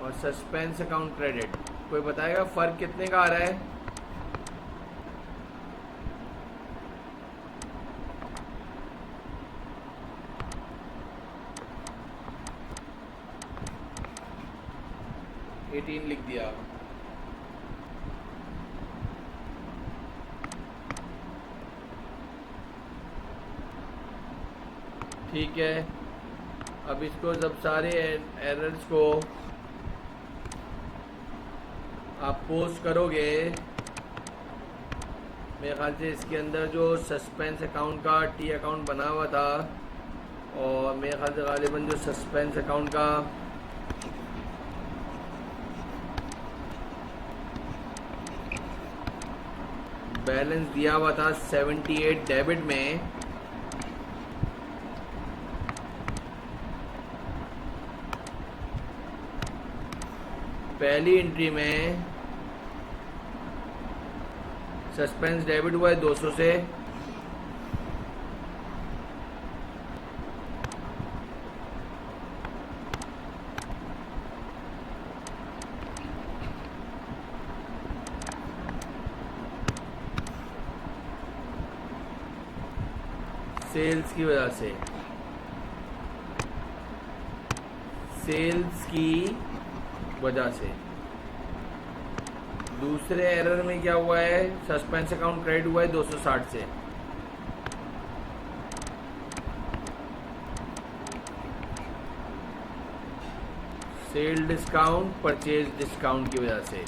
और suspense account credit. कोई बताएगा फ़र्क कितने का आ रहा है? एटीन लिख दिया। ठीक है, अब इसको जब सारे एरर्स को आप पोस्ट करोगे, मेरे ख्याल से इसके अंदर जो सस्पेंस अकाउंट का टी अकाउंट बना हुआ था, और मेरे ख्याल से गालिबन जो सस्पेंस अकाउंट का बैलेंस दिया हुआ था 78 डेबिट में, पहली एंट्री में सस्पेंस डेबिट हुआ है 200 से, सेल्स की वजह से, सेल्स की वजह से। दूसरे एरर में क्या हुआ है, सस्पेंस अकाउंट क्रेडिट हुआ है 260 से, सेल डिस्काउंट परचेज डिस्काउंट की वजह से।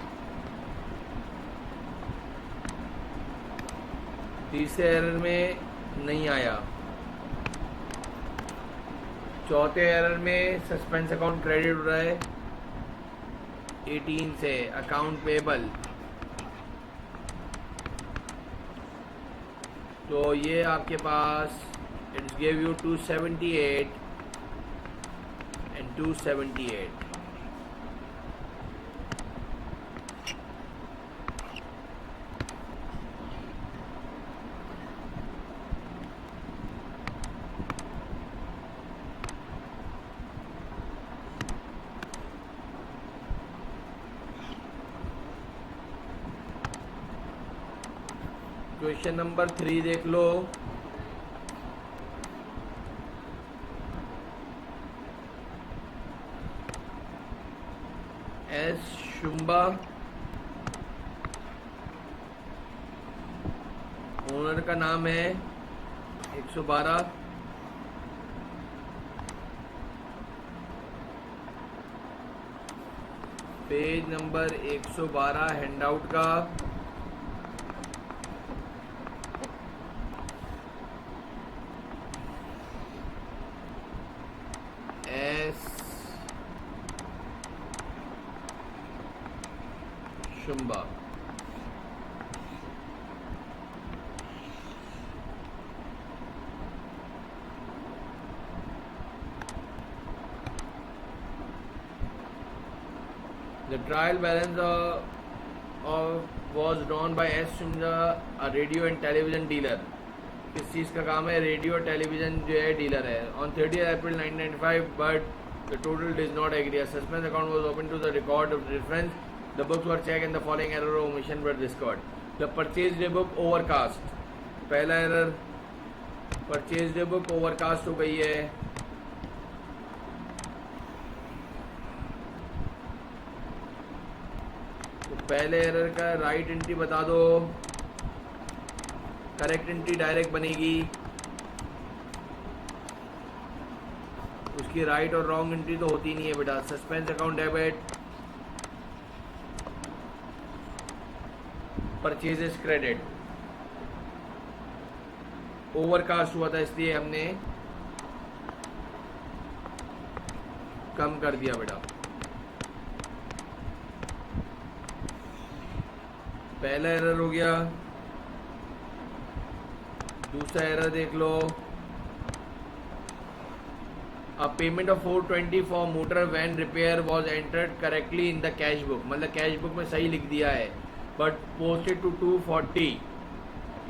तीसरे एरर में नहीं आया। चौथे एरर में सस्पेंस अकाउंट क्रेडिट हो रहा है 18 से, अकाउंट पेबल। तो ये आपके पास it's give you 278 and 278। Question number 3 देख लो। एस शुंबा, ओनर का नाम है 112, पेज नंबर 112 हैंडआउट का, Shumbha. The trial balance was drawn by S. Shumja, a radio and television dealer. किस चीज़ का काम है? रेडियो और टेलीविज़न जो है डीलर है। On 30 April 1995, but the total does not agree. A suspense account was opened to the record of reference. The books were checked and the following error or omission were discovered. The purchase day book overcast. पहला error, purchase day book overcast हो गई है। तो पहले error का right entry बता दो, correct entry direct बनेगी, उसकी राइट और रॉन्ग एंट्री तो होती नहीं है बेटा। Suspense account debit, purchases credit, overcast हुआ था इसलिए हमने कम कर दिया बेटा। पहला एरर हो गया। दूसरा एरर देख लो, a payment of 420 for motor van repair was entered correctly in the cash book, मतलब कैश बुक में सही लिख दिया है, but posted to 240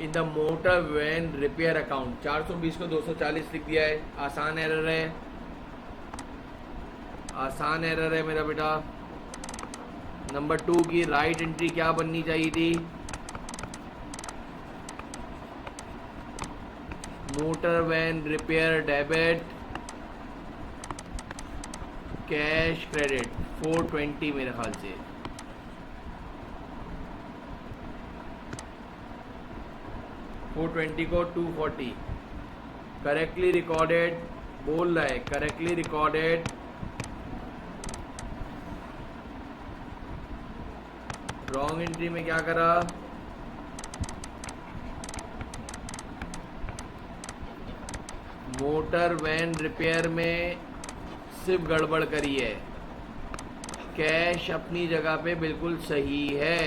in the motor van repair account. 420 को 240 लिख दिया है। आसान एरर है, आसान एरर है मेरा बेटा। नंबर 2 की राइट एंट्री क्या बननी चाहिए थी? Motor van repair debit, cash credit 420 मेरे ख्याल से। $420 को 240 करेक्टली रिकॉर्डेड बोल रहा है, करेक्टली रिकॉर्डेड रॉन्ग एंट्री में क्या करा? मोटर वैन रिपेयर में सिर्फ गड़बड़ करी है। कैश अपनी जगह पे बिल्कुल सही है,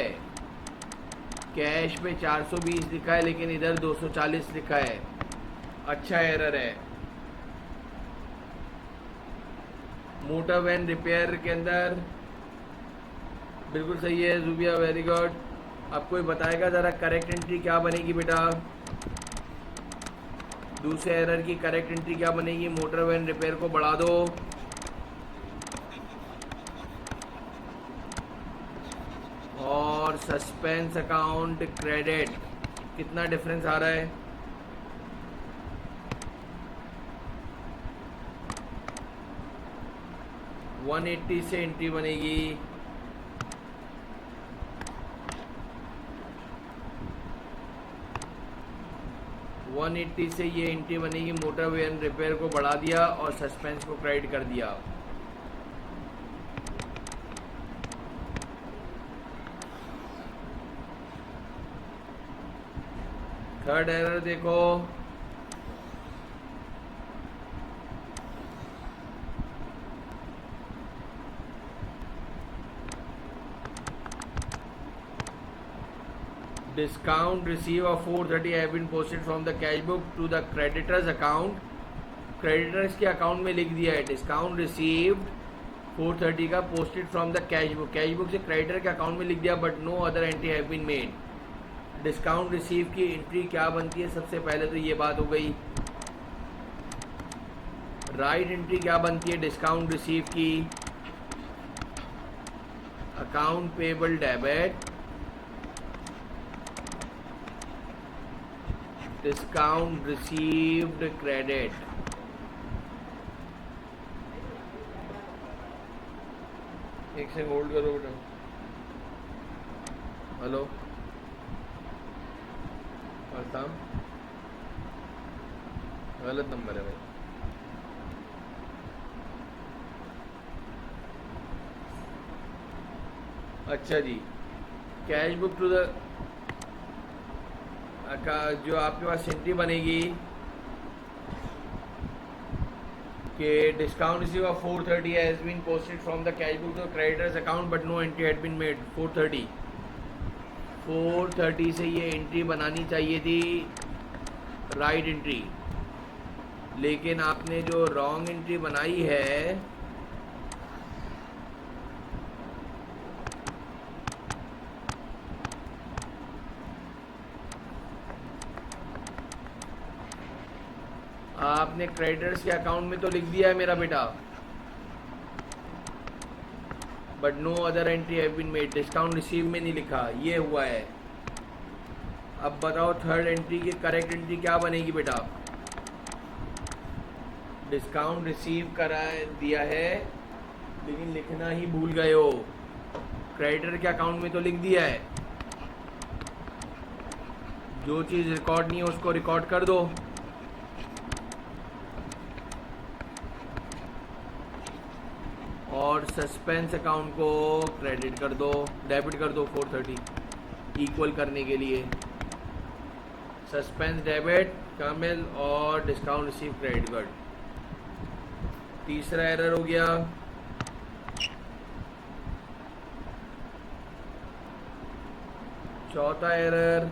कैश पे 420 लिखा है लेकिन इधर 240 लिखा है, अच्छा एरर है। मोटर वैन रिपेयर के अंदर बिल्कुल सही है जुबिया, वेरी गुड। अब कोई बताएगा ज़रा करेक्ट एंट्री क्या बनेगी बेटा? दूसरे एरर की करेक्ट एंट्री क्या बनेगी? मोटर वैन रिपेयर को बढ़ा दो और सस्पेंस अकाउंट क्रेडिट। कितना डिफरेंस आ रहा है? $180 से एंट्री बनेगी, $180 से ये एंट्री बनेगी। मोटर वैन रिपेयर को बढ़ा दिया और सस्पेंस को क्रेडिट कर दिया। थर्ड एरर देखो, discount receive of 430 have been posted from the cash book to the creditors account। Creditors के अकाउंट में लिख दिया है डिस्काउंट रिसीव्ड 430 का posted from the cash book. Cash book से क्रेडिटर के अकाउंट में लिख दिया but no other entry have been made. Discount receive की एंट्री क्या बनती है? सबसे पहले तो ये बात हो गई। राइट एंट्री क्या बनती है डिस्काउंट रिसीव की? Account payable debit, discount received credit. एक से होल्ड करो बेटा। हेलो आसाम, गलत नंबर है भाई। अच्छा जी, कैश बुक टू द का जो आपके पास एंट्री बनेगी कि discount receive of 430 has been posted from the cash book to creditors account but no entry had been made. 430 से ये एंट्री बनानी चाहिए थी राइट एंट्री, लेकिन आपने जो रॉन्ग एंट्री बनाई है आपने क्रेडिटर्स के अकाउंट में तो लिख दिया है मेरा बेटा but no other entry have been made. Discount receive में नहीं लिखा, ये हुआ है। अब बताओ थर्ड एंट्री की करेक्ट एंट्री क्या बनेगी बेटा? डिस्काउंट रिसीव करा दिया है लेकिन लिखना ही भूल गए हो। क्रेडिटर के अकाउंट में तो लिख दिया है, जो चीज़ रिकॉर्ड नहीं है उसको रिकॉर्ड कर दो। और सस्पेंस अकाउंट को क्रेडिट कर दो, डेबिट कर दो 430 इक्वल करने के लिए। सस्पेंस डेबिट कामिल और डिस्काउंट रिसीव क्रेडिट गुड। तीसरा एरर हो गया। चौथा error,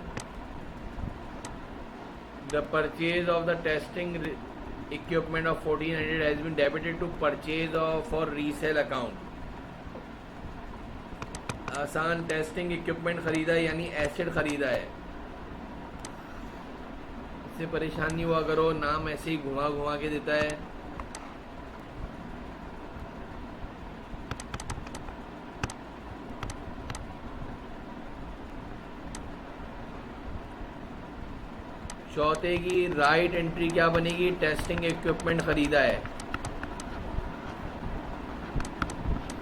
the purchase of the testing equipment of 1400 has been debited to purchase of for resale account। आसान टेस्टिंग इक्विपमेंट खरीदा है यानी एसिड खरीदा है, इससे परेशान नहीं हुआ करो, नाम ऐसे ही घुमा घुमा के देता है। चौथे की राइट एंट्री क्या बनेगी? टेस्टिंग इक्विपमेंट खरीदा है,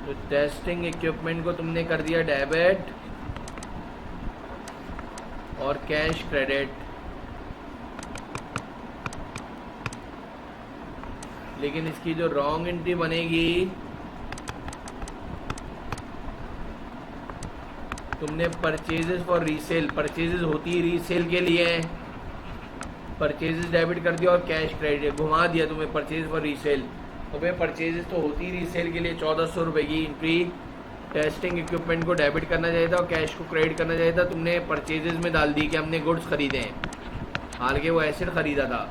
तो टेस्टिंग इक्विपमेंट को तुमने कर दिया डेबिट और कैश क्रेडिट। लेकिन इसकी जो रॉन्ग एंट्री बनेगी, तुमने परचेजेस फॉर रीसेल, परचेजेस होती ही रीसेल के लिए, परचेजेस डेबिट कर दिया और कैश क्रेडिट घुमा दिया तुम्हें परचेज फॉर रीसेल। तो भाई परचेजेस तो होती ही रीसेल के लिए 1400 रुपये की एंट्री, टेस्टिंग इक्विपमेंट को डेबिट करना चाहिए था और कैश को क्रेडिट करना चाहिए था, तुमने परचेजेस में डाल दी कि हमने गुड्स खरीदे हैं, हालांकि वो एसेट खरीदा था।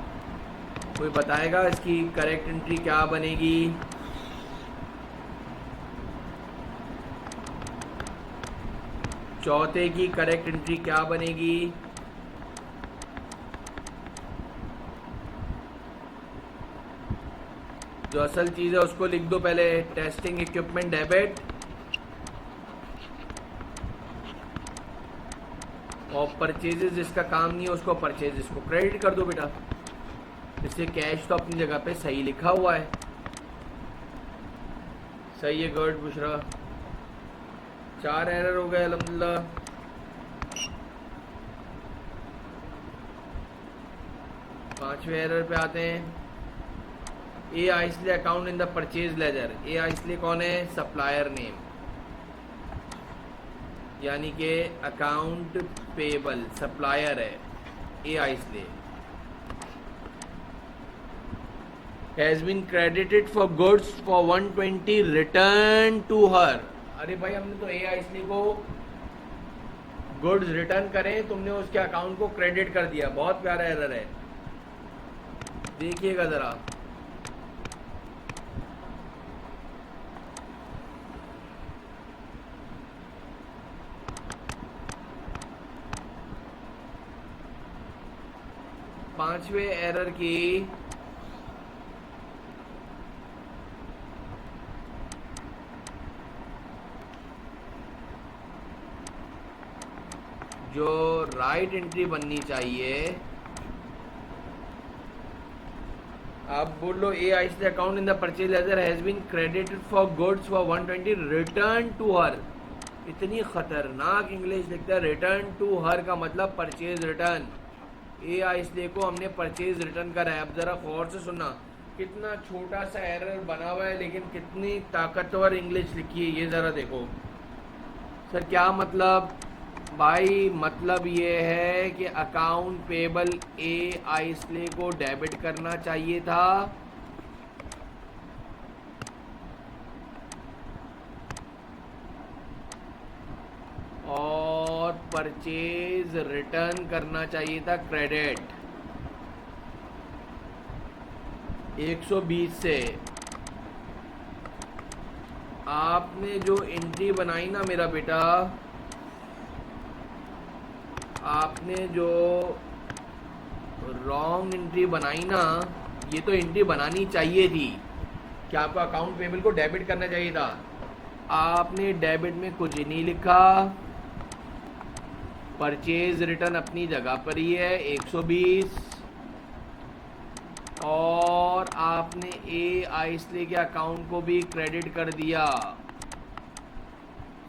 कोई बताएगा इसकी करेक्ट एंट्री क्या बनेगी? चौथे की करेक्ट एंट्री क्या बनेगी? जो असल चीज़ है उसको लिख दो पहले, टेस्टिंग इक्विपमेंट डेबिट और परचेजेस जिसका काम नहीं है उसको परचेजेस को क्रेडिट कर दो बेटा। इससे कैश तो अपनी जगह पे सही लिखा हुआ है। सही है, गुड बुशरा। 4 एरर हो गए अल्हम्दुलिल्लाह। पांचवें एरर पे आते हैं। A Isley account in the purchase ledger. A Isley कौन है? सप्लायर नेम, यानी कि अकाउंट पेबल सप्लायर है A Isley. Has been credited for goods for 120 return to her. अरे भाई हमने तो ए आइसले को गुड्स रिटर्न करें, तुमने उसके अकाउंट को क्रेडिट कर दिया। बहुत प्यारा एरर है, देखिएगा जरा। पांचवें एरर की जो राइट एंट्री बननी चाहिए, आप बोल लो A Isley account in the purchase ledger has been credited for goods for 120 return to her. इतनी खतरनाक इंग्लिश लिखता है। रिटर्न टू हर का मतलब परचेज रिटर्न। ए आइसले को हमने परचेज रिटर्न करा है। अब जरा गौर से सुनना, कितना छोटा सा एरर बना हुआ है लेकिन कितनी ताकतवर इंग्लिश लिखी है, ये ज़रा देखो। सर क्या मतलब? भाई मतलब ये है कि अकाउंट पेबल ए आइसले को डेबिट करना चाहिए था और परचेज रिटर्न करना चाहिए था क्रेडिट। 120 से आपने जो एंट्री बनाई ना मेरा बेटा, आपने जो रॉन्ग एंट्री बनाई ना, ये तो एंट्री बनानी चाहिए थी कि आपको अकाउंट पेबल को डेबिट करना चाहिए था। आपने डेबिट में कुछ नहीं लिखा, परचेज रिटर्न अपनी जगह पर ही है 120, और आपने ए आइसले के अकाउंट को भी क्रेडिट कर दिया।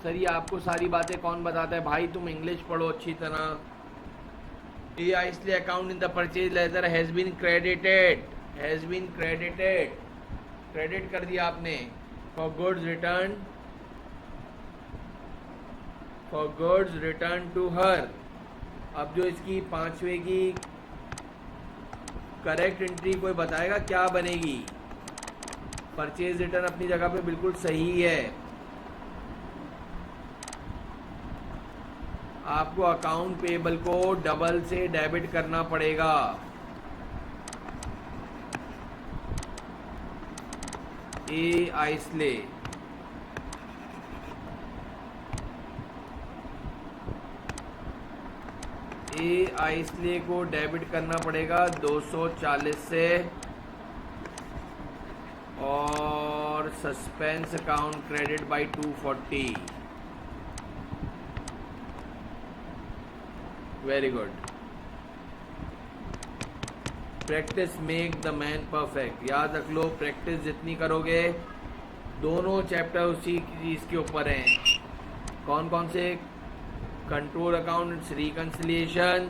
सर ये आपको सारी बातें कौन बताता है? भाई तुम इंग्लिश पढ़ो अच्छी तरह। A Isley account in the purchase ledger has been credited, has been credited, credit कर दिया आपने for goods return, for goods return to her. अब जो इसकी पांचवे की करेक्ट एंट्री कोई बताएगा क्या बनेगी? परचेज रिटर्न अपनी जगह पे बिल्कुल सही है। आपको अकाउंट पेबल को डबल से डेबिट करना पड़ेगा। ए आइसले ए आइसले को डेबिट करना पड़ेगा 240 से, और suspense account credit by 240। Very good. Practice make the man perfect. याद रख लो, प्रैक्टिस जितनी करोगे, दोनों चैप्टर उसी चीज़ के ऊपर हैं। कौन कौन से? कंट्रोल अकाउंट, रिकंसिलिएशन,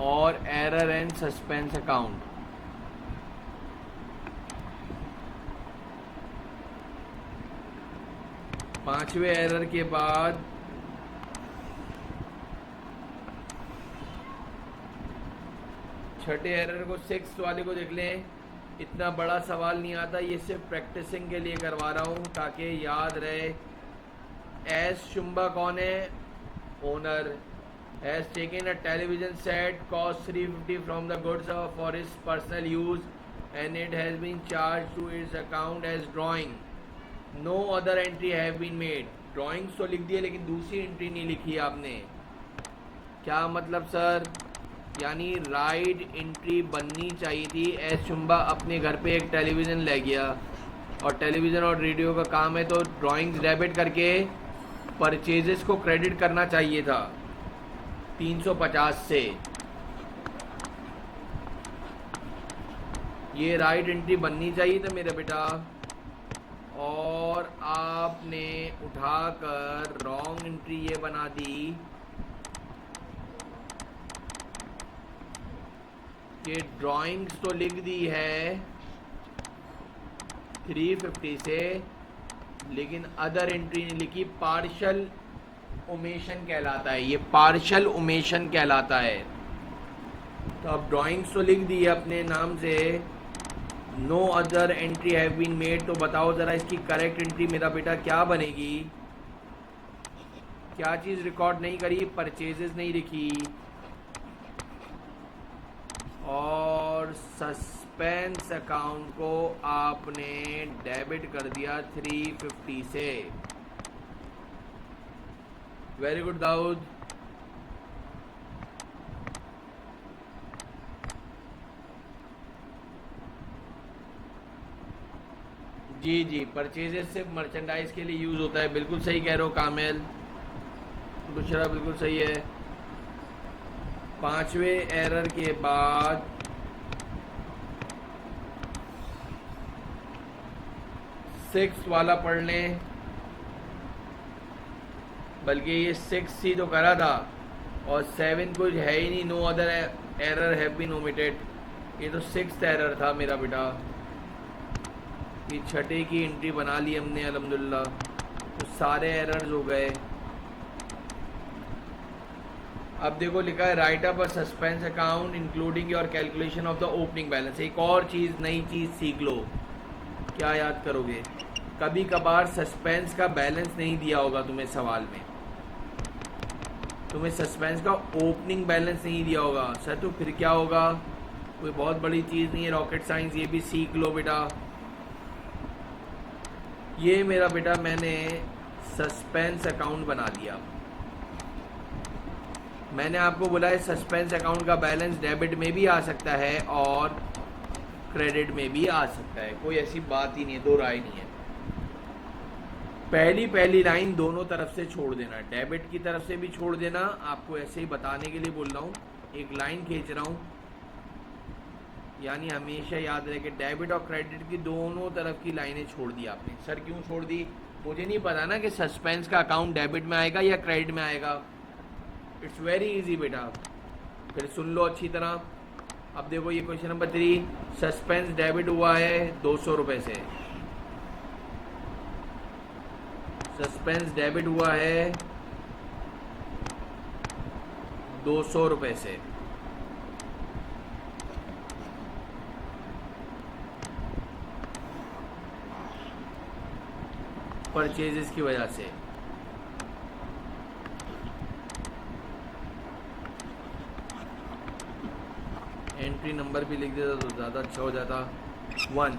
और एरर एंड सस्पेंस अकाउंट। पांचवें एरर के बाद छठे एरर को, सिक्स वाले को देख लें। इतना बड़ा सवाल नहीं आता, ये सिर्फ प्रैक्टिसिंग के लिए करवा रहा हूँ ताकि याद रहे। एस शुम्बा कौन है? Owner. Has taken a television set cost 350 from the goods for his personal use and it has been charge to its account as drawing. No other entry have been made. Drawings तो लिख दिए लेकिन दूसरी entry नहीं लिखी आपने। क्या मतलब सर? यानी राइट एंट्री बननी चाहिए थी। एस शुम्बा अपने घर पे एक टेलीविज़न ले गया, और टेलीविज़न और रेडियो का काम है, तो ड्राइंग्स डेबिट करके परचेजेस को क्रेडिट करना चाहिए था 350 से। ये राइट एंट्री बननी चाहिए था मेरा बेटा, और आपने उठाकर रॉन्ग एंट्री ये बना दी कि ड्राइंग्स तो लिख दी है 350 से, लेकिन अदर एंट्री नहीं लिखी। पार्शल ओमेशन कहलाता है ये, पार्शल ओमेशन कहलाता है। तो अब ड्राइंग्स तो लिख दी है अपने नाम से, no other entry have been made. तो बताओ ज़रा इसकी करेक्ट एंट्री मेरा बेटा क्या बनेगी? क्या चीज़ रिकॉर्ड नहीं करी? परचेजेस नहीं लिखी, और सस्पेंस अकाउंट को आपने डेबिट कर दिया 350 से। Very good Dawood. जी जी, परचेजेस सिर्फ मर्चेंडाइज के लिए यूज़ होता है। बिल्कुल सही कह रहे हो कामिल, दूसरा बिल्कुल सही है। पांचवें एरर के बाद सिक्स वाला पढ़ लें, बल्कि ये 6 ही तो करा था, और 7 कुछ है ही नहीं। No other error have been omitted, ये तो 6th एरर था मेरा बेटा। ये छठे की एंट्री बना ली हमने अल्हम्दुलिल्लाह, तो सारे एरर्स हो गए। अब देखो लिखा है right up a suspense account including your calculation of the opening balance. एक और चीज़, नई चीज़ सीख लो। क्या याद करोगे? कभी कभार सस्पेंस का बैलेंस नहीं दिया होगा तुम्हें सवाल में, तुम्हें सस्पेंस का ओपनिंग बैलेंस नहीं दिया होगा सर, तो फिर क्या होगा? कोई बहुत बड़ी चीज़ नहीं है, रॉकेट साइंस, ये भी सीख लो बेटा। ये मेरा बेटा मैंने सस्पेंस अकाउंट बना दिया। मैंने आपको बोला है सस्पेंस अकाउंट का बैलेंस डेबिट में भी आ सकता है और क्रेडिट में भी आ सकता है, कोई ऐसी बात ही नहीं है, दो राय नहीं है। पहली लाइन दोनों तरफ से छोड़ देना, डेबिट की तरफ से भी छोड़ देना। आपको ऐसे ही बताने के लिए बोल रहा हूँ, एक लाइन खींच रहा हूँ, यानी हमेशा याद रहे कि डेबिट और क्रेडिट की दोनों तरफ की लाइनें छोड़ दी आपने। सर क्यों छोड़ दी? मुझे नहीं पता ना कि सस्पेंस का अकाउंट डेबिट में आएगा या क्रेडिट में आएगा। इट्स वेरी इजी बेटा, फिर सुन लो अच्छी तरह। अब देखो ये क्वेश्चन नंबर 3, सस्पेंस डेबिट हुआ है 200 रुपये से, सस्पेंस डेबिट हुआ है 200 रुपये से। परचेजेस की वजह से एंट्री नंबर भी लिख देता तो ज़्यादा अच्छा हो जाता। 1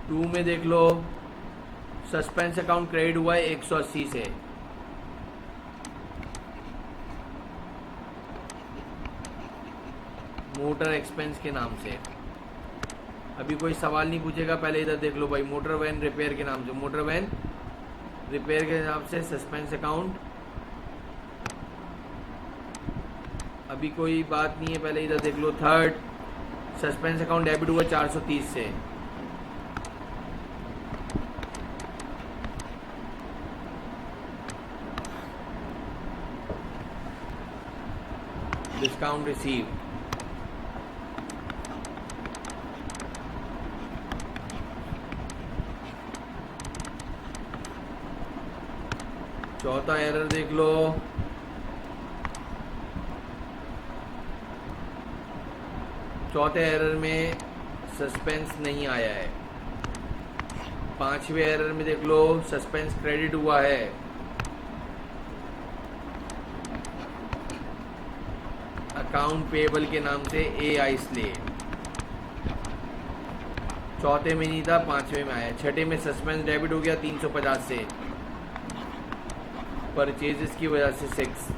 2 में देख लो, सस्पेंस अकाउंट क्रेडिट हुआ है 180 से, मोटर एक्सपेंस के नाम से। अभी कोई सवाल नहीं पूछेगा, पहले इधर देख लो भाई। मोटर वैन रिपेयर के नाम से, मोटर वैन रिपेयर के नाम से सस्पेंस अकाउंट, अभी कोई बात नहीं है, पहले इधर देख लो। थर्ड, सस्पेंस अकाउंट डेबिट हुआ 430 से, डिस्काउंट रिसीव। चौथा एरर देख लो, चौथे एरर में सस्पेंस नहीं आया है। पांचवें एरर में देख लो, सस्पेंस क्रेडिट हुआ है। अकाउंट पेबल के नाम से AI स्लेव। चौथे में नहीं था, पांचवें में आया। छठे में सस्पेंस डेबिट हो गया 350 से, परचेजेस की वजह से 6।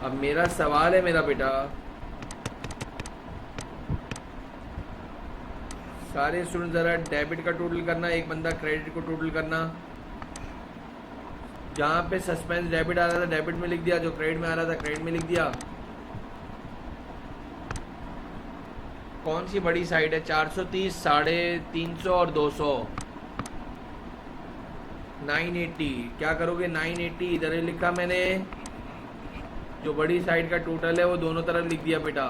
अब मेरा सवाल है मेरा बेटा, सारे स्टूडेंट ज़रा डेबिट का टोटल करना, एक बंदा क्रेडिट को टोटल करना। जहाँ पे सस्पेंस डेबिट आ रहा था डेबिट में लिख दिया, जो क्रेडिट में आ रहा था क्रेडिट में लिख दिया। कौन सी बड़ी साइड है? 430, 350 और 200, 980। क्या करोगे? 980 इधर ही लिखा मैंने, जो बड़ी साइड का टोटल है वो दोनों तरफ लिख दिया बेटा।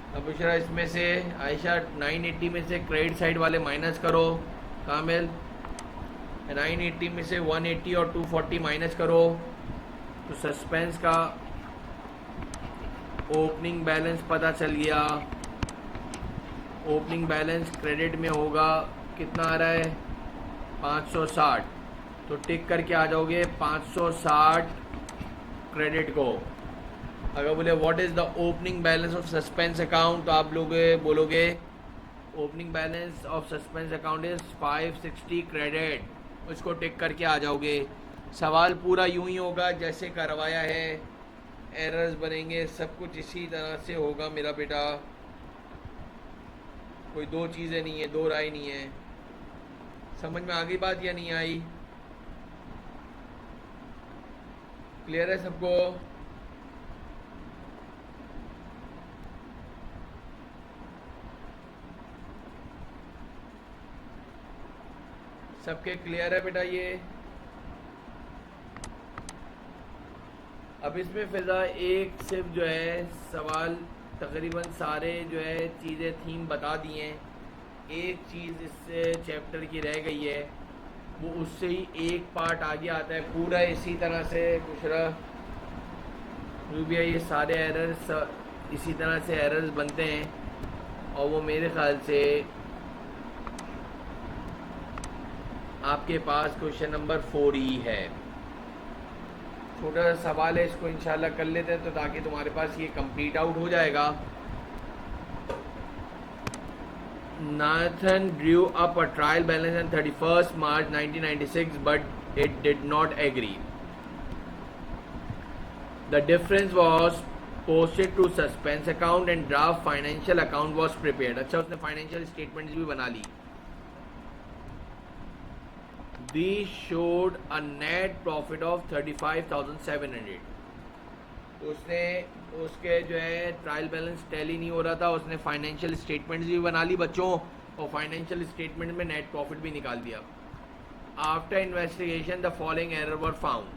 अब बुशरा इसमें से, आयशा 980 में से क्रेडिट साइड वाले माइनस करो, कामिल 980 में से 180 और 240 माइनस करो, तो सस्पेंस का ओपनिंग बैलेंस पता चल गया। ओपनिंग बैलेंस क्रेडिट में होगा, कितना आ रहा है? 560। तो टिक करके आ जाओगे 560 क्रेडिट को। अगर बोले what is the opening balance of suspense account, तो आप लोग बोलोगे opening balance of suspense account is 560 credit, उसको टिक करके आ जाओगे। सवाल पूरा यूं ही होगा जैसे करवाया है, एरर्स बनेंगे, सब कुछ इसी तरह से होगा मेरा बेटा। कोई दो चीज़ें नहीं है, दो राय नहीं है। समझ में आ गई बात या नहीं आई? क्लियर है सबको? सबके क्लियर है बेटा ये? अब इसमें फिजा एक सिर्फ जो है सवाल, तकरीबन सारे जो है चीज़ें थीम बता दिए हैं। एक चीज़ इससे चैप्टर की रह गई है, वो उससे ही एक पार्ट आगे आता है। पूरा इसी तरह से बुशरा रूबिया, ये सारे एरर्स इसी तरह से एरर्स बनते हैं, और वो मेरे ख्याल से आपके पास क्वेश्चन नंबर 4 ही है। छोटा सा सवाल है, इसको इंशाल्लाह कर लेते हैं, तो ताकि तुम्हारे पास ये कंप्लीट आउट हो जाएगा। Nathan drew up a trial balance on 31st March 1996, but it did not agree. The difference was posted to suspense account and draft financial account was prepared. अच्छा, उसने फाइनेंशियल स्टेटमेंट्स भी बना ली। These showed a net profit of 35,700. उसने उसके जो है trial balance tally नहीं हो रहा था, उसने फाइनेंशियल स्टेटमेंट्स भी बना ली बच्चों, और फाइनेंशियल स्टेटमेंट में नेट प्रॉफिट भी निकाल दिया। After investigation the following error were found.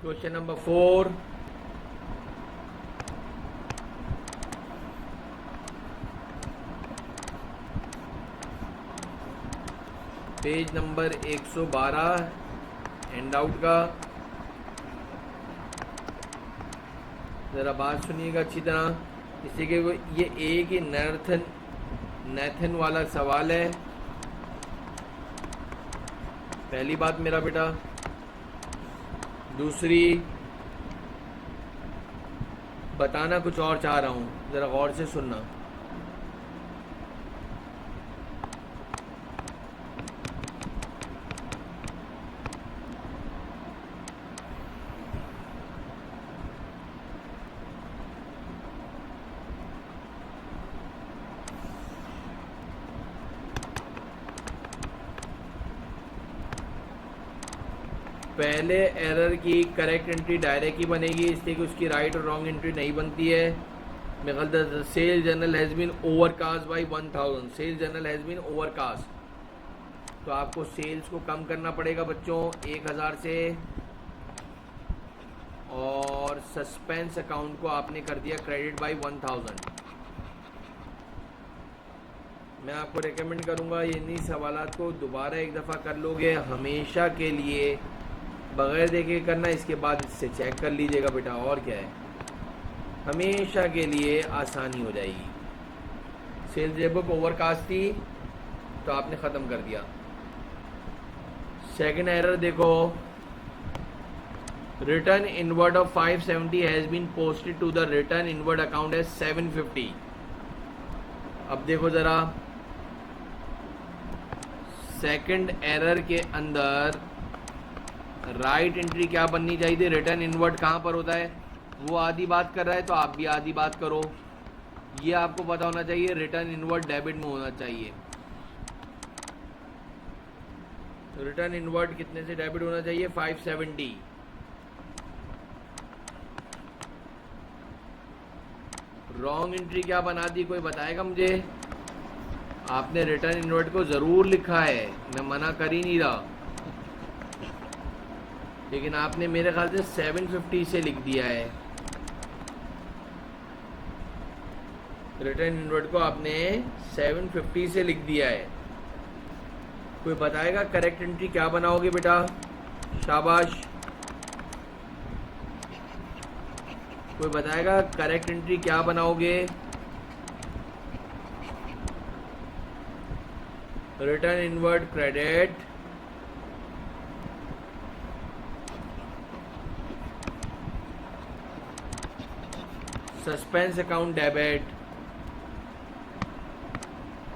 Question number 4, page number 112 hand out का। ज़रा बात सुनिएगा अच्छी तरह, इसी के ये एक ही नेथन वाला सवाल है। पहली बात मेरा बेटा। दूसरी, बताना कुछ और चाह रहा हूँ, ज़रा गौर से सुनना। पहले एरर की करेक्ट एंट्री डायरेक्ट ही बनेगी, इसलिए कि उसकी राइट और रॉन्ग एंट्री नहीं बनती है। मैं गलत, sale journal has been overcast by 1000, sale journal has been overcast. तो आपको सेल्स को कम करना पड़ेगा बच्चों 1000 से, और सस्पेंस अकाउंट को आपने कर दिया क्रेडिट बाई 1000। मैं आपको रेकमेंड करूंगा इन्हीं सवालात को दोबारा एक दफ़ा कर लोगे हमेशा के लिए, बगैर देखे करना, इसके बाद इससे चेक कर लीजिएगा बेटा, और क्या है, हमेशा के लिए आसानी हो जाएगी। सेल्स डे बुक ओवरकास्ट थी तो आपने ख़त्म कर दिया। सेकंड एरर देखो, return inward of 570 has been posted to the return inward account as 750। अब देखो ज़रा, सेकंड एरर के अंदर राइट एंट्री क्या बननी चाहिए थी, रिटर्न इनवर्ड कहाँ पर होता है, वो आधी बात कर रहा है तो आप भी आधी बात करो। ये आपको पता होना चाहिए, रिटर्न इनवर्ड डेबिट में होना चाहिए। रिटर्न इनवर्ड कितने से डेबिट होना चाहिए, 570। रॉन्ग एंट्री क्या बना दी, कोई बताएगा मुझे? आपने रिटर्न इनवर्ड को जरूर लिखा है, मैं मना कर ही नहीं रहा, लेकिन आपने मेरे ख्याल से 750 से लिख दिया है। रिटर्न इनवर्ड को आपने 750 से लिख दिया है। कोई बताएगा करेक्ट एंट्री क्या बनाओगे बेटा? शाबाश। कोई बताएगा करेक्ट एंट्री क्या बनाओगे? Return inward credit, suspense account debit.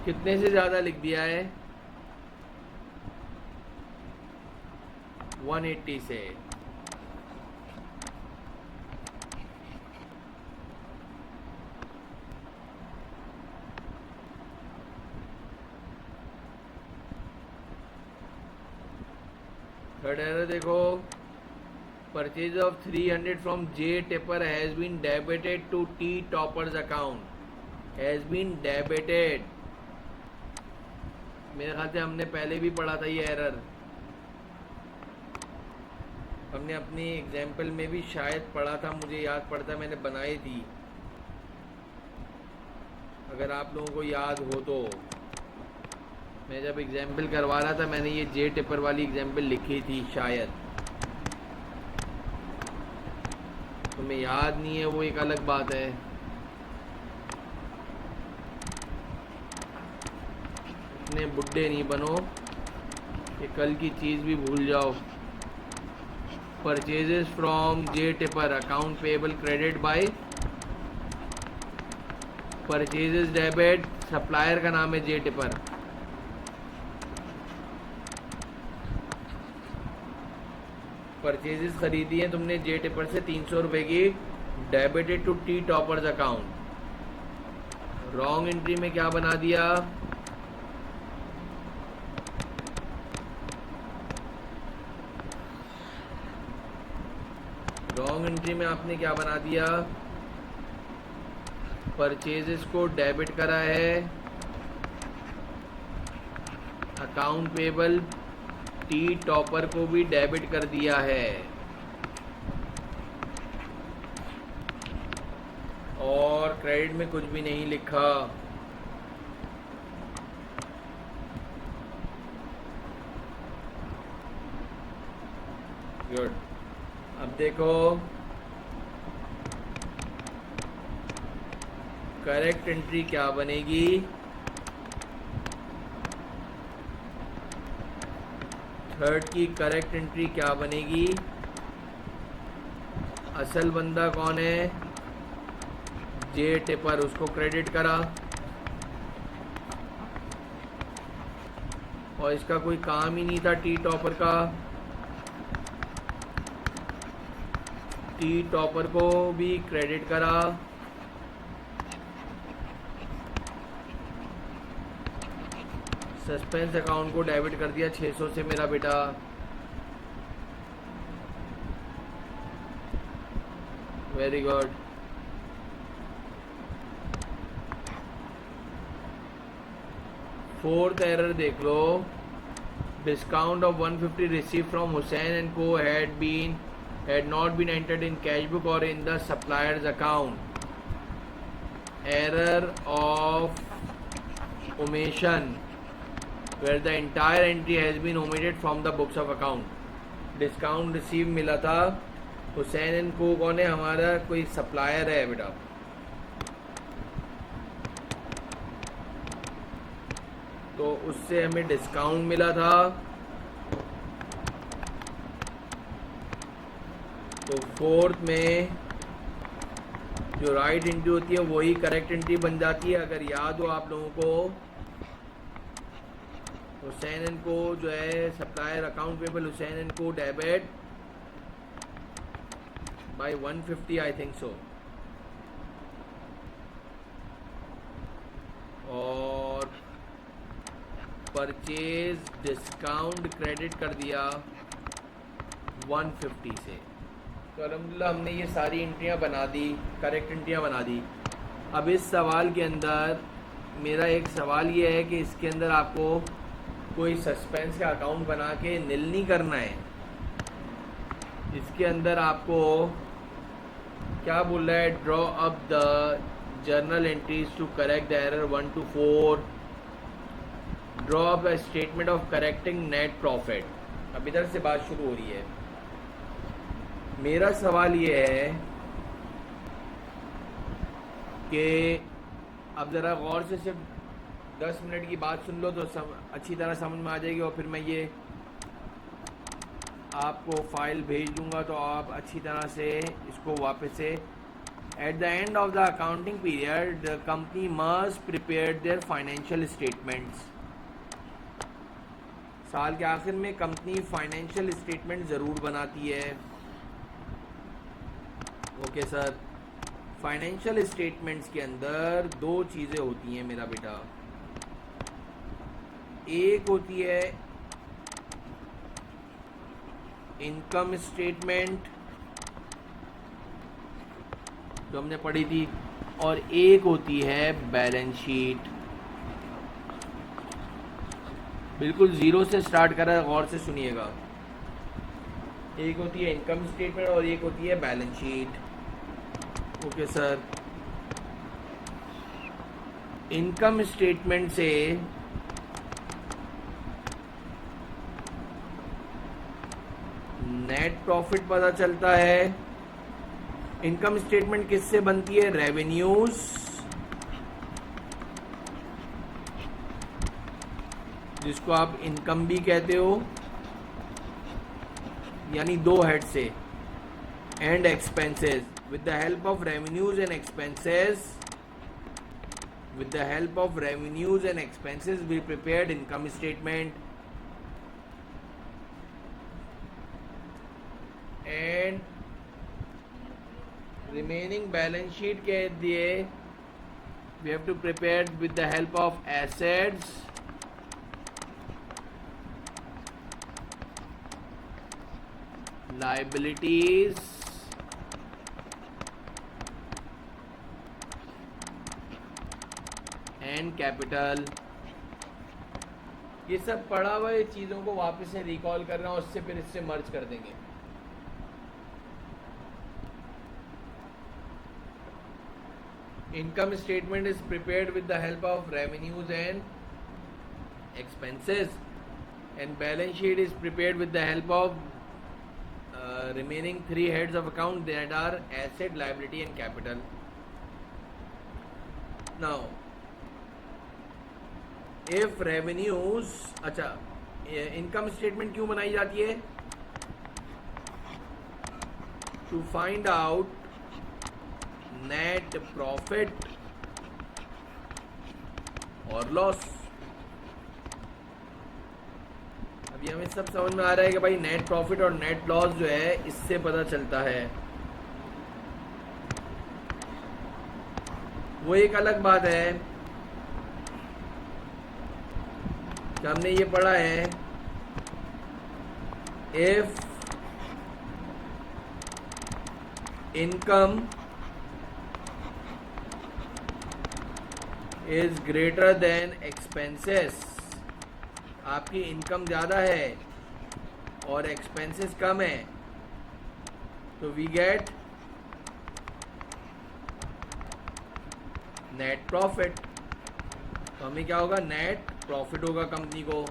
कितने से ज्यादा लिख दिया है? 180 से। थर्ड एरर देखो, purchase of 300 from J Tipper has been debited to T Toppers account, has been debited. मेरे ख्याल से हमने पहले भी पढ़ा था ये एरर, हमने अपनी एग्जाम्पल में भी शायद पढ़ा था, मुझे याद पड़ता मैंने बनाई थी, अगर आप लोगों को याद हो तो। मैं जब एग्जाम्पल करवा रहा था मैंने ये जे टिपर वाली एग्जाम्पल लिखी थी शायद, तुम्हें याद नहीं है वो एक अलग बात है। इतने बुड्ढे नहीं बनो कि कल की चीज़ भी भूल जाओ। Purchases from J tipper account payable credit by purchases debit, supplier का नाम है जे टिपर। परचेजेस खरीदी है तुमने जे टिपर से 300 रुपए की, debited to T Toppers account. Wrong entry में क्या बना दिया? रॉन्ग एंट्री में आपने क्या बना दिया? परचेजेस को डेबिट करा है, अकाउंट पेबल टी टॉपर को भी डेबिट कर दिया है, और क्रेडिट में कुछ भी नहीं लिखा। गुड। अब देखो करेक्ट एंट्री क्या बनेगी? थर्ड की करेक्ट एंट्री क्या बनेगी? असल बंदा कौन है? जे टिपर, उसको क्रेडिट करा, और इसका कोई काम ही नहीं था टी टॉपर का, टी टॉपर को भी क्रेडिट करा, सस्पेंस अकाउंट को डेबिट कर दिया 600 से मेरा बेटा। Very good. फोर्थ एरर देख लो, discount of 150 received from Hussain and Co had not been entered in cash book or in the supplier's account. Error of omission where the entire entry has been omitted from the books of account. Discount received मिला था Hussain and को, कौन है हमारा, कोई supplier है बेटा, तो उससे हमें डिस्काउंट मिला था। तो फोर्थ में जो राइट एंट्री होती है वही करेक्ट एंट्री बन जाती है। अगर याद हो आप लोगों को, हुसैन एंड को जो है supplier account payable Hussain and co debit by 150 I think so, और परचेज डिस्काउंट क्रेडिट कर दिया 150 से। तो अल्हम्दुलिल्लाह हमने ये सारी एंट्रियां बना दी, करेक्ट एंट्रियां बना दी। अब इस सवाल के अंदर मेरा एक सवाल ये है कि इसके अंदर आपको कोई सस्पेंस का अकाउंट बना के नील नहीं करना है। इसके अंदर आपको क्या बोल रहा है, draw up the journal entries to correct the error 1 to 4, draw up a statement of correcting net profit. अब इधर से बात शुरू हो रही है। मेरा सवाल ये है कि अब ज़रा गौर से सिर्फ 10 मिनट की बात सुन लो तो अच्छी तरह समझ में आ जाएगी, और फिर मैं ये आपको फाइल भेज दूंगा तो आप अच्छी तरह से इसको वापस से, at the end of the accounting period the company must prepare their financial statements. साल के आखिर में कंपनी फाइनेंशियल स्टेटमेंट ज़रूर बनाती है। ओके सर, फाइनेंशियल स्टेटमेंट्स के अंदर दो चीज़ें होती हैं मेरा बेटा। एक होती है इनकम स्टेटमेंट जो हमने पढ़ी थी, और एक होती है बैलेंस शीट। बिल्कुल ज़ीरो से स्टार्ट करा, गौर से सुनिएगा। एक होती है इनकम स्टेटमेंट और एक होती है balance sheet. Okay sir, income statement से नेट प्रॉफिट पता चलता है। इनकम स्टेटमेंट किससे बनती है, रेवेन्यूज, जिसको आप इनकम भी कहते हो, यानी दो हेड से, and expenses. with the help of revenues and expenses, with the help of revenues and expenses we prepared income statement, and remaining balance sheet के लिए we have to prepare with the help of assets, liabilities and capital. ये सब पढ़ा हुआ ये चीज़ों को वापस से रिकॉल करना और उससे फिर इससे मर्ज कर देंगे। Income statement is prepared with the help of revenues and expenses, and balance sheet is prepared with the help of remaining three heads of account that are asset, liability and capital. Now if revenues, अच्छा income statement क्यों बनाई जाती है, to find out net profit और loss. अभी हमें सब समझ में आ रहा है कि भाई नेट प्रॉफिट और नेट लॉस जो है इससे पता चलता है। वो एक अलग बात है कि हमने ये पढ़ा है, income is greater than expenses, आपकी इनकम ज़्यादा है और एक्सपेंसेस कम है, तो वी गेट नेट प्रॉफिट। तो हमें क्या होगा, नेट प्रॉफिट होगा कंपनी को।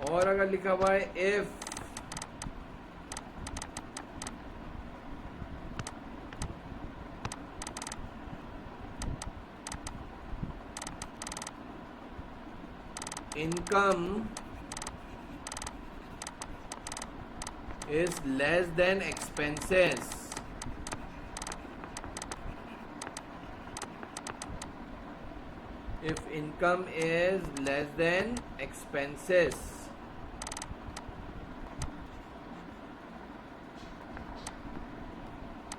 और अगर लिखा हुआ है if income is less than expenses, if income is less than expenses,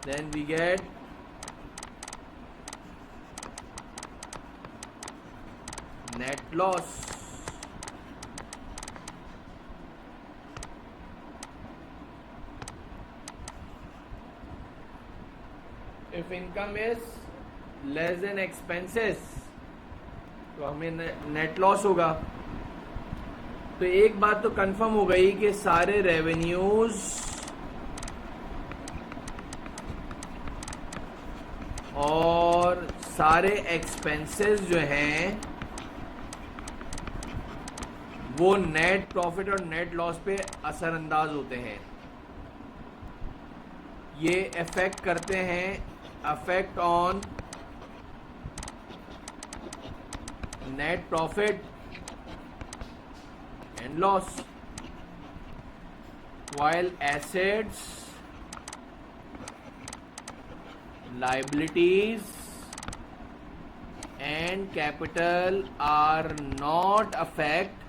then we get net loss. If income is less than expenses, तो हमें नेट लॉस होगा। तो एक बात तो कंफर्म हो गई कि सारे रेवेन्यूज और सारे एक्सपेंसेस जो हैं वो नेट प्रॉफिट और नेट लॉस पे असरअंदाज होते हैं। ये इफेक्ट करते हैं, affect on net profit and loss, while assets, liabilities and capital are not affect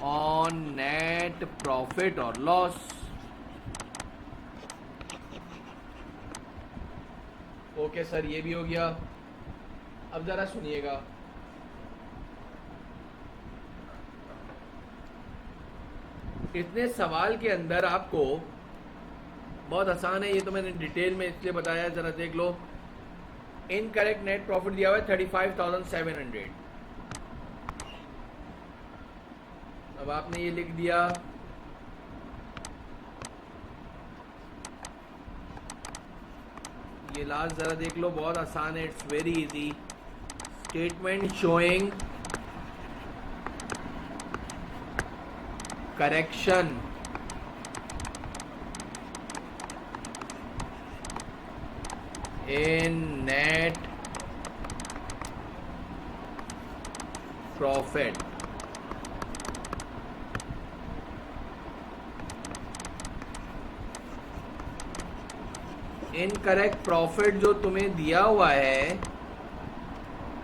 on net profit or loss. Okay sir, ये भी हो गया। अब जरा सुनिएगा, इतने सवाल के अंदर आपको बहुत आसान है, ये तो मैंने डिटेल में इसलिए बताया, जरा देख लो। इनकरेक्ट नेट प्रॉफिट दिया हुआ है 35,700। अब आपने ये लिख दिया, ये लास्ट जरा देख लो, बहुत आसान है, it's very easy. Statement showing correction in net profit। Incorrect profit जो तुम्हें दिया हुआ है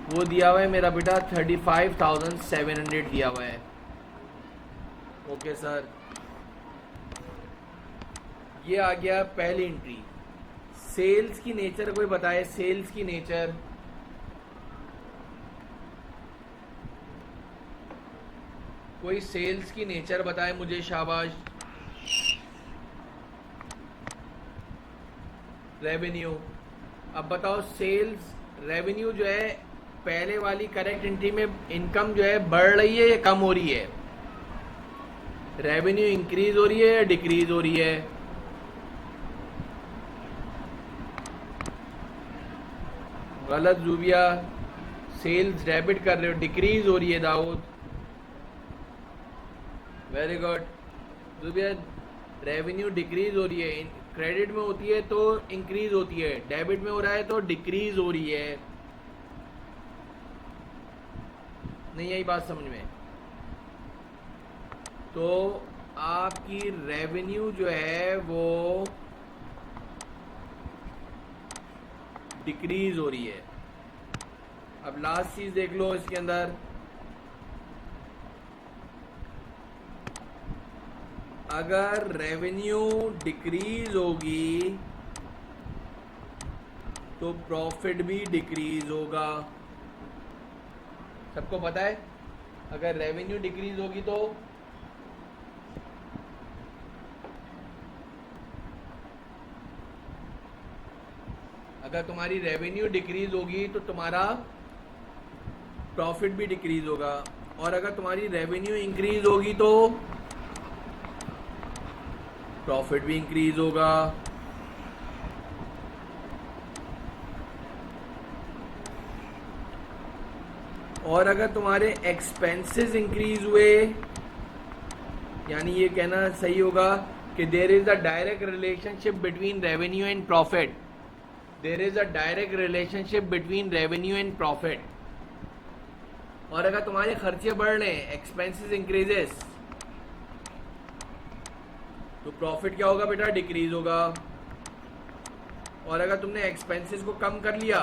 वो दिया हुआ है मेरा बेटा 35,700 दिया हुआ है। ओके सर, ये आ गया पहली एंट्री। सेल्स की नेचर कोई बताए, सेल्स की नेचर, कोई सेल्स की नेचर बताए मुझे, शाबाश। रेवेन्यू, अब बताओ सेल्स रेवेन्यू जो है पहले वाली करेक्ट एंट्री में इनकम जो है बढ़ रही है या कम हो रही है? रेवेन्यू इंक्रीज हो रही है या डिक्रीज हो रही है? गलत जूबिया, सेल्स डेबिट कर रहे हो, डिक्रीज हो रही है Dawood. Very good Zubia, revenue decrease हो रही है, क्रेडिट में होती है तो इंक्रीज होती है, डेबिट में हो रहा है तो डिक्रीज हो रही है। नहीं आई बात समझ में? तो आपकी रेवेन्यू जो है वो डिक्रीज हो रही है। अब लास्ट चीज देख लो इसके अंदर, अगर रेवेन्यू डिक्रीज होगी तो प्रॉफिट भी डिक्रीज होगा। सबको पता है अगर रेवेन्यू डिक्रीज होगी तो अगर तुम्हारी रेवेन्यू डिक्रीज होगी तो तुम्हारा प्रॉफिट भी डिक्रीज होगा, और अगर तुम्हारी रेवेन्यू इंक्रीज होगी तो प्रॉफिट भी इंक्रीज होगा। और अगर तुम्हारे एक्सपेंसेस इंक्रीज हुए, यानी ये कहना सही होगा कि there is a direct relationship between revenue and profit. There is a direct relationship between revenue and profit. और अगर तुम्हारे खर्चे बढ़ रहे हैं, एक्सपेंसेस इंक्रीजेस, तो प्रॉफिट क्या होगा बेटा? डिक्रीज होगा। और अगर तुमने एक्सपेंसेस को कम कर लिया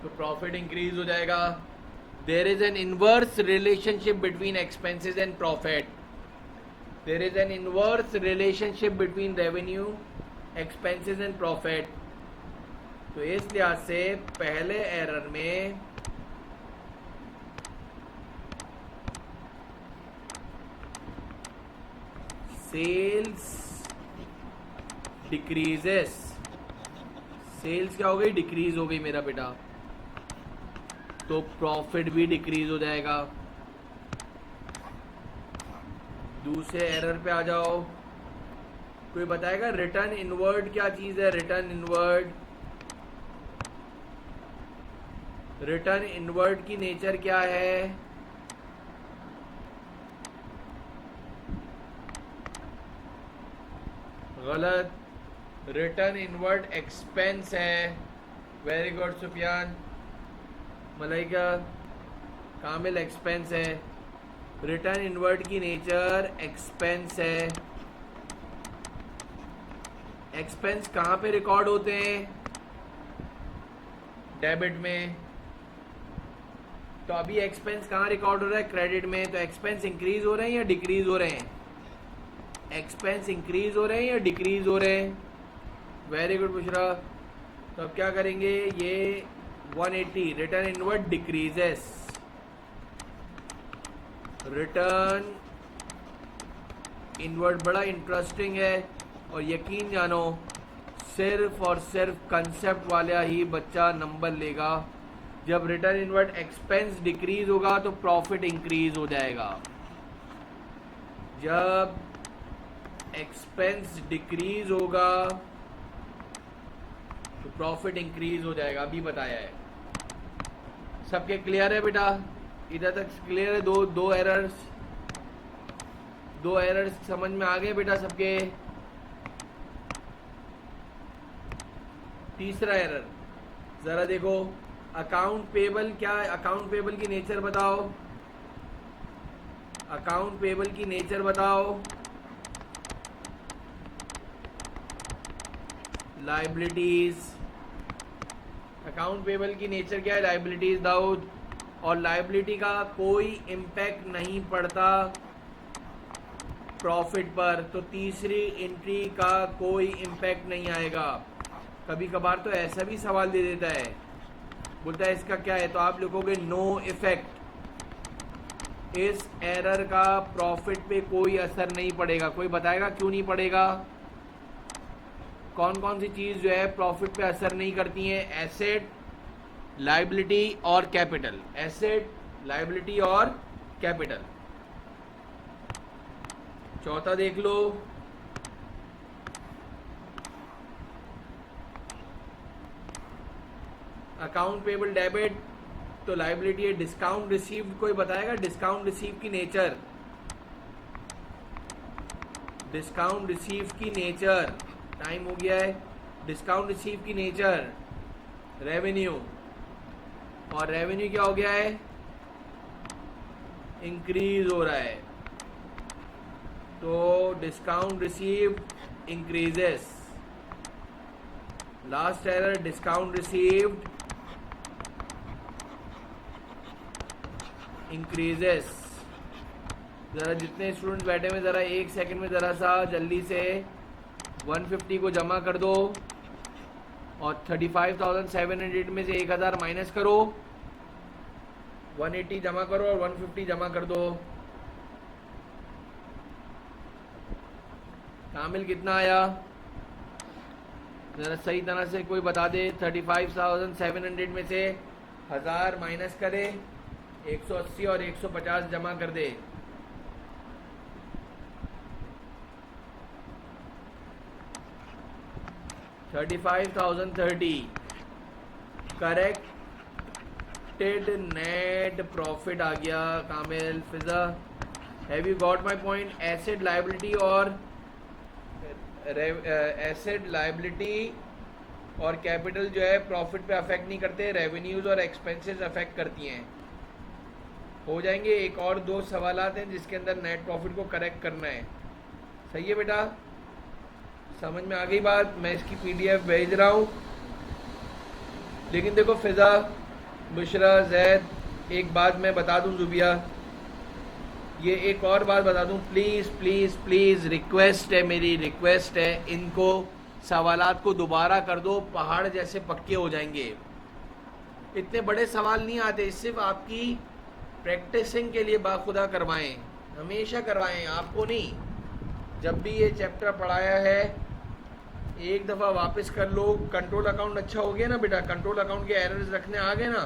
तो प्रॉफिट इंक्रीज हो जाएगा। There is an inverse relationship between expenses and profit. There is an inverse relationship between revenue, expenses and profit. तो इस लिहाज से पहले एरर में सेल्स डिक्रीजेस, सेल्स क्या हो गई? डिक्रीज हो गई मेरा बेटा, तो प्रॉफिट भी डिक्रीज हो जाएगा। दूसरे एरर पे आ जाओ। कोई बताएगा रिटर्न इनवर्ड क्या चीज है? रिटर्न इनवर्ड, रिटर्न इनवर्ड की नेचर क्या है? गलत, रिटर्न इनवर्ड एक्सपेंस है। वेरी गुड सुफियान, मलाइका, कामिल एक्सपेंस है। रिटर्न इनवर्ड की नेचर एक्सपेंस है। एक्सपेंस कहाँ पे रिकॉर्ड होते हैं? डेबिट में। तो अभी एक्सपेंस कहाँ रिकॉर्ड हो रहा है? क्रेडिट में। तो एक्सपेंस इंक्रीज हो रहे हैं या डिक्रीज हो रहे हैं? एक्सपेंस इंक्रीज हो रहे हैं या डिक्रीज हो रहे हैं? Very good Bushra. तो अब क्या करेंगे? ये 180 return inward decreases. Return inward बड़ा इंटरेस्टिंग है, और यकीन जानो सिर्फ और सिर्फ कंसेप्ट वाला ही बच्चा नंबर लेगा। जब रिटर्न इनवर्ड एक्सपेंस डिक्रीज होगा तो प्रॉफिट इंक्रीज हो जाएगा। जब एक्सपेंस डिक्रीज होगा तो प्रॉफिट इंक्रीज हो जाएगा। अभी बताया है। सबके क्लियर है बेटा? इधर तक क्लियर है? दो एरर्स समझ में आ गए बेटा सबके? तीसरा एरर जरा देखो, अकाउंट पेबल क्या है? अकाउंट पेबल की नेचर बताओ। अकाउंट पेबल की नेचर बताओ। लाइबिलिटीज। अकाउंट पेबल की नेचर क्या है? लाइबिलिटीज दाऊद। और लाइबिलिटी का कोई इम्पैक्ट नहीं पड़ता प्रॉफिट पर, तो तीसरी एंट्री का कोई इम्पैक्ट नहीं आएगा। कभी कभार तो ऐसा भी सवाल दे देता है, बोलता है इसका क्या है, तो आप लिखोगे नो इफेक्ट। इस एरर का प्रॉफिट पे कोई असर नहीं पड़ेगा। कोई बताएगा क्यों नहीं पड़ेगा? कौन कौन सी चीज जो है प्रॉफिट पे असर नहीं करती है? एसेट, लाइबिलिटी और कैपिटल। एसेट, लाइबिलिटी और कैपिटल। चौथा देख लो, अकाउंट पेबल डेबिट, तो लाइबिलिटी है। डिस्काउंट रिसीव्ड, कोई बताएगा डिस्काउंट रिसीव की नेचर? डिस्काउंट रिसीव की नेचर, टाइम हो गया है। डिस्काउंट रिसीव की नेचर रेवेन्यू, और रेवेन्यू क्या हो गया है? इंक्रीज हो रहा है, तो discount receive increases. Last error, discount received increases. ज़रा जितने स्टूडेंट्स बैठे हुए ज़रा 1 सेकंड में ज़रा सा जल्दी से 150 को जमा कर दो और 35,700 में से 1000 माइनस करो, 180 जमा करो और 150 जमा कर दो। कामिल कितना आया? ज़रा सही तरह से कोई बता दे। 35,700 में से 1000 माइनस करे, 180 और 150 जमा कर दे। $35,030 करेक्टेड नेट प्रॉफिट आ गया। Kamil, Fiza, have you got my point? Asset liability और एसेट लायबिलिटी और कैपिटल जो है प्रॉफिट पे अफेक्ट नहीं करते, रेवेन्यूज और एक्सपेंसेस अफेक्ट करती हैं। हो जाएंगे। एक और 2 सवालात हैं जिसके अंदर नेट प्रॉफिट को करेक्ट करना है। सही है बेटा? समझ में आ गई बात? मैं इसकी पीडीएफ भेज रहा हूँ। लेकिन देखो फिजा, बुशरा, जैद, एक बात मैं बता दूँ, जुबिया, ये एक और बात बता दूं, प्लीज़ प्लीज़ प्लीज़ रिक्वेस्ट है, मेरी रिक्वेस्ट है, इनको सवालात को दोबारा कर दो, पहाड़ जैसे पक्के हो जाएंगे। इतने बड़े सवाल नहीं आते, सिर्फ आपकी प्रैक्टिसिंग के लिए बाखुदा करवाएं, हमेशा करवाएं, आपको नहीं। जब भी ये चैप्टर पढ़ाया है एक दफ़ा वापस कर लो। कंट्रोल अकाउंट अच्छा हो गया ना बेटा? कंट्रोल अकाउंट के एरर्स रखने आ गए ना,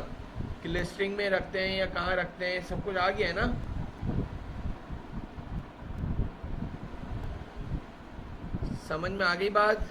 कि लिस्टिंग में रखते हैं या कहाँ रखते हैं, सब कुछ आ गया है ना? समझ में आ गई बात?